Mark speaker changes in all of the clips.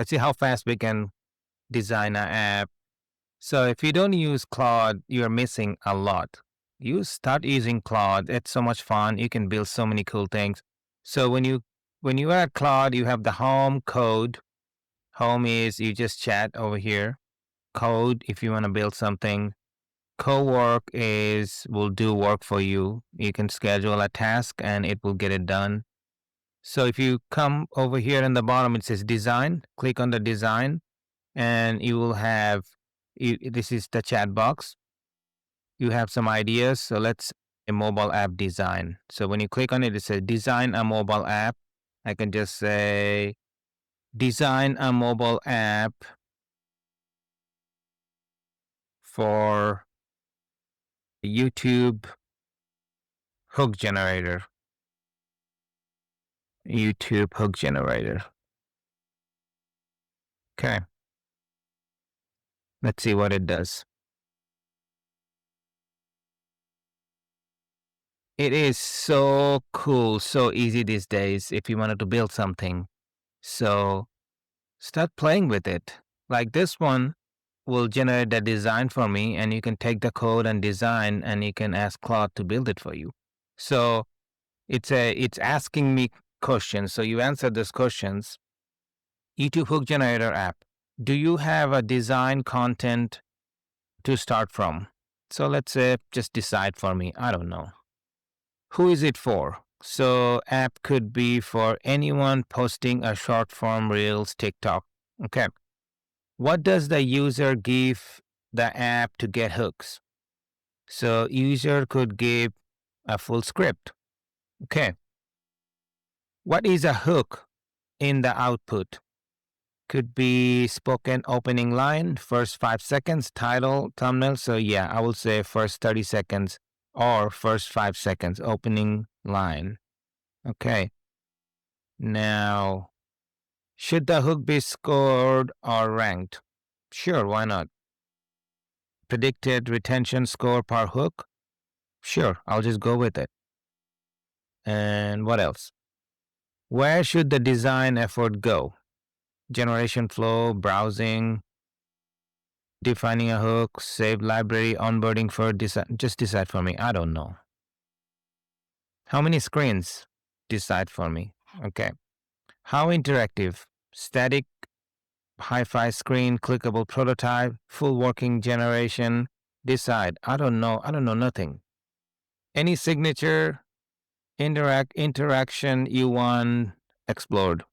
Speaker 1: Let's see how fast we can design an app. So if you don't use Claude, you're missing a lot. You start using Claude. It's so much fun. You can build so many cool things. So when you are at Claude, you have the home code. Home is you just chat over here. Code if you want to build something. Co-work is will do work for you. You can schedule a task and it will get it done. So if you come over here in the bottom, it says design. Click on the design, and you will have. This is the chat box. You have some ideas. So let's a mobile app design. So when you click on it, it says design a mobile app. I can just say design a mobile app for YouTube hook generator. YouTube hook generator. Okay. Let's see what it does. It is so cool, so easy these days if you wanted to build something. So start playing with it. Like this one will generate the design for me, and you can take the code and design, and you can ask Claude to build it for you. So it's asking me questions. So you answer those questions. YouTube hook generator app. Do you have a design content to start from? So let's say just decide for me. I don't know. Who is it for? So app could be for anyone posting a short form reels, TikTok. Okay. What does the user give the app to get hooks? So user could give a full script. Okay. What is a hook in the output? Could be spoken opening line, first 5 seconds, title, thumbnail. So yeah, I will say first 30 seconds or first 5 seconds, opening line. Okay. Now, should the hook be scored or ranked? Sure, why not? Predicted retention score per hook? Sure, I'll just go with it. And what else? Where should the design effort go? Generation flow, browsing, defining a hook, save library, onboarding for just decide for me. I don't know. How many screens? Decide for me. Okay. How interactive? Static, hi-fi screen, clickable prototype, full working generation. Decide. I don't know. I don't know nothing. Any signature, interaction you want explored.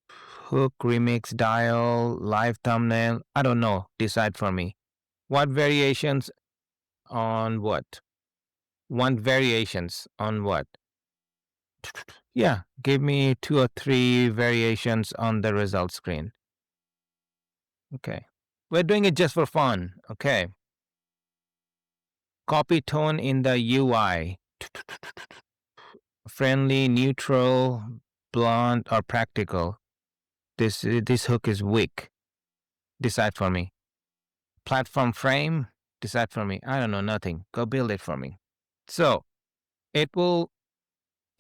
Speaker 1: Hook, remix, dial, live thumbnail. I don't know. Decide for me. What variations on what? Want variations on what? Yeah, give me 2 or 3 variations on the result screen. Okay. We're doing it just for fun. Okay. Copy tone in the UI. Friendly, neutral, blunt, or practical. This hook is weak. Decide for me. Platform frame. Decide for me. I don't know nothing. Go build it for me. So it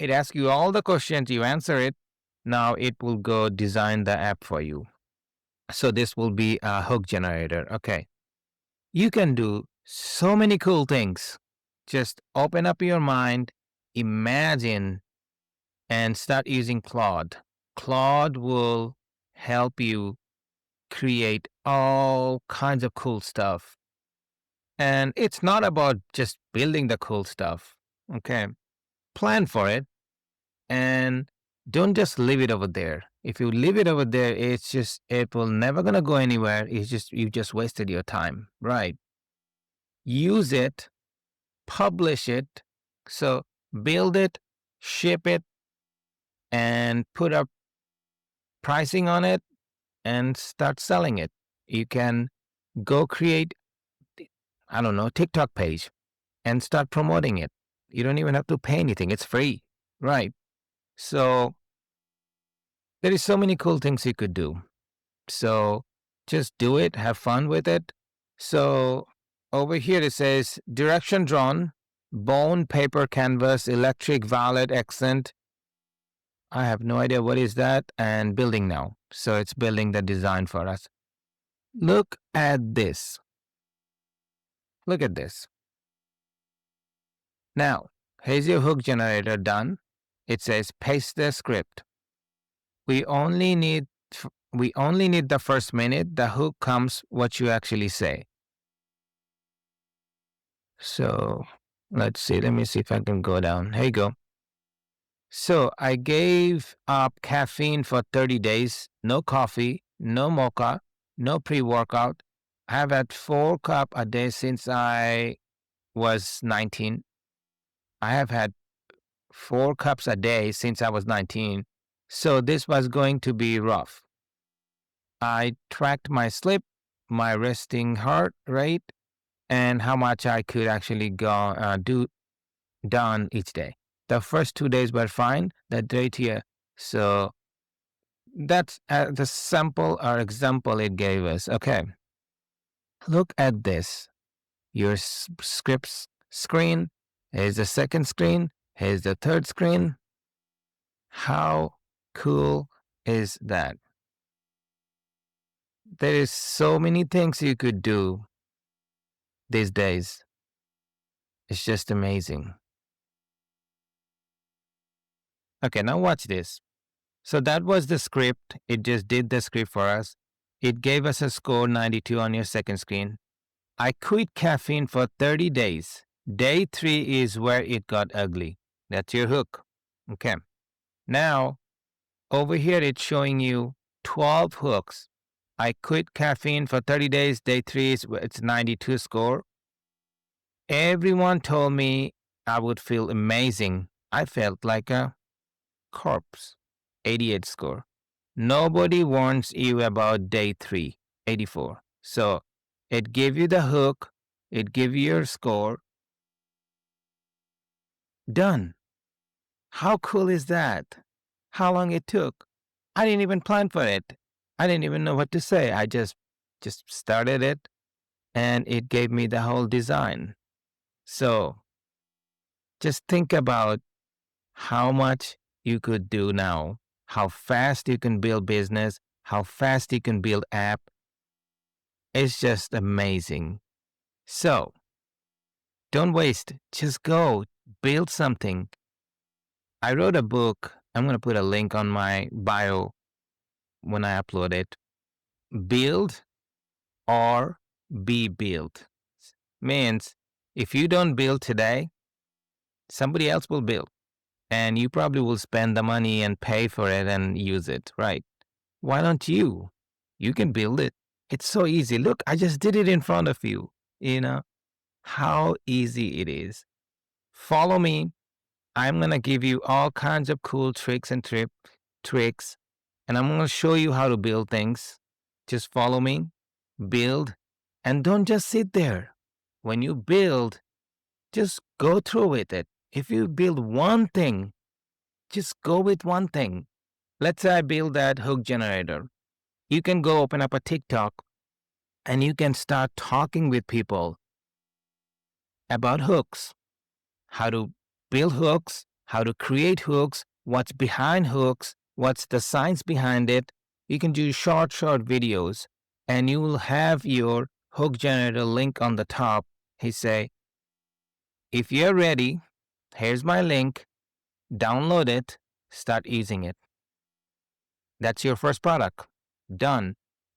Speaker 1: asks you all the questions. You answer it. Now it will go design the app for you. So this will be a hook generator. Okay. You can do so many cool things. Just open up your mind, imagine, and start using Claude. Claude will help you create all kinds of cool stuff. And it's not about just building the cool stuff. Okay. Plan for it and don't just leave it over there. If you leave it over there, it will never gonna go anywhere. You just wasted your time. Right. Use it, publish it. So build it, ship it, and put up pricing on it and start selling it. You can go create, I don't know, TikTok page and start promoting it. You don't even have to pay anything. It's free. Right. So there is so many cool things you could do. So just do it, have fun with it. So over here it says direction drawn, bone, paper, canvas, electric, violet, accent. I have no idea what is that, and building now. So it's building the design for us. Look at this. Look at this. Now, here's your hook generator done. It says paste the script. We only need the first minute. The hook comes what you actually say. So let's see. Let me see if I can go down. Here you go. So I gave up caffeine for 30 days. No coffee, no mocha, no pre-workout. I have had 4 cups a day since I was 19. I have had 4 cups a day since I was 19. So this was going to be rough. I tracked my sleep, my resting heart rate, and how much I could actually do done each day. The first 2 days were fine. That right here. So that's the sample or example it gave us. Okay. Look at this. Your scripts screen. Here's the second screen. Here's the third screen. How cool is that? There is so many things you could do these days. It's just amazing. Okay, now watch this. So that was the script. It just did the script for us. It gave us a score 92 on your second screen. I quit caffeine for 30 days. Day 3 is where it got ugly. That's your hook. Okay. Now, over here it's showing you 12 hooks. I quit caffeine for 30 days. Day 3 is it's 92 score. Everyone told me I would feel amazing. I felt like a corpse. 88 score. Nobody warns you about day 3, 84. So it gave you the hook, it gave you your score. Done. How cool is that? How long it took? I didn't even plan for it. I didn't even know what to say. I just started it and it gave me the whole design. So just think about how much you could do now, how fast you can build business, how fast you can build app. It's just amazing. So don't waste, just go build something. I wrote a book. I'm going to put a link on my bio when I upload it. Build or be built means if you don't build today, somebody else will build and you probably will spend the money and pay for it and use it, right? Why don't you? You can build it. It's so easy. Look, I just did it in front of you. You know how easy it is. Follow me. I'm going to give you all kinds of cool tricks and tricks, and I'm going to show you how to build things. Just follow me, build, and don't just sit there. When you build, just go through with it. If you build one thing, just go with one thing. Let's say I build that hook generator. You can go open up a TikTok and you can start talking with people about hooks, how to build hooks, how to create hooks, what's behind hooks, what's the science behind it. You can do short videos and you will have your hook generator link on the top. He say, if you're ready, here's my link, download it, start using it. That's your first product. Done.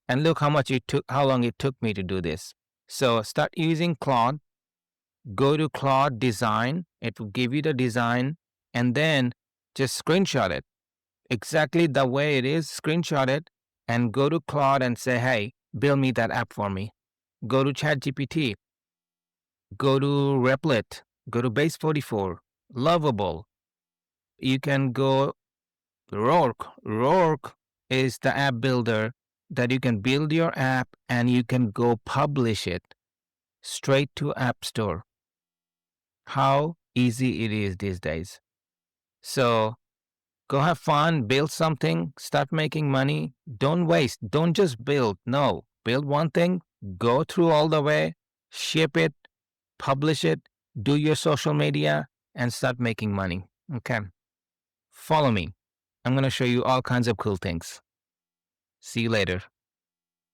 Speaker 1: And look how long it took me to do this. So start using Claude. Go to Claude Design. It will give you the design and then just screenshot it. Exactly the way it is, screenshot it and go to Claude and say, hey, build me that app for me. Go to ChatGPT. Go to Replit. Go to Base 44. Lovable. You can go Rourke. Rourke is the app builder that you can build your app and you can go publish it straight to App Store. How easy it is these days. So go have fun, build something, start making money. Don't waste. Don't just build. No, build one thing, go through all the way, ship it, publish it, do your social media, and start making money. Okay. Follow me. I'm going to show you all kinds of cool things. See you later.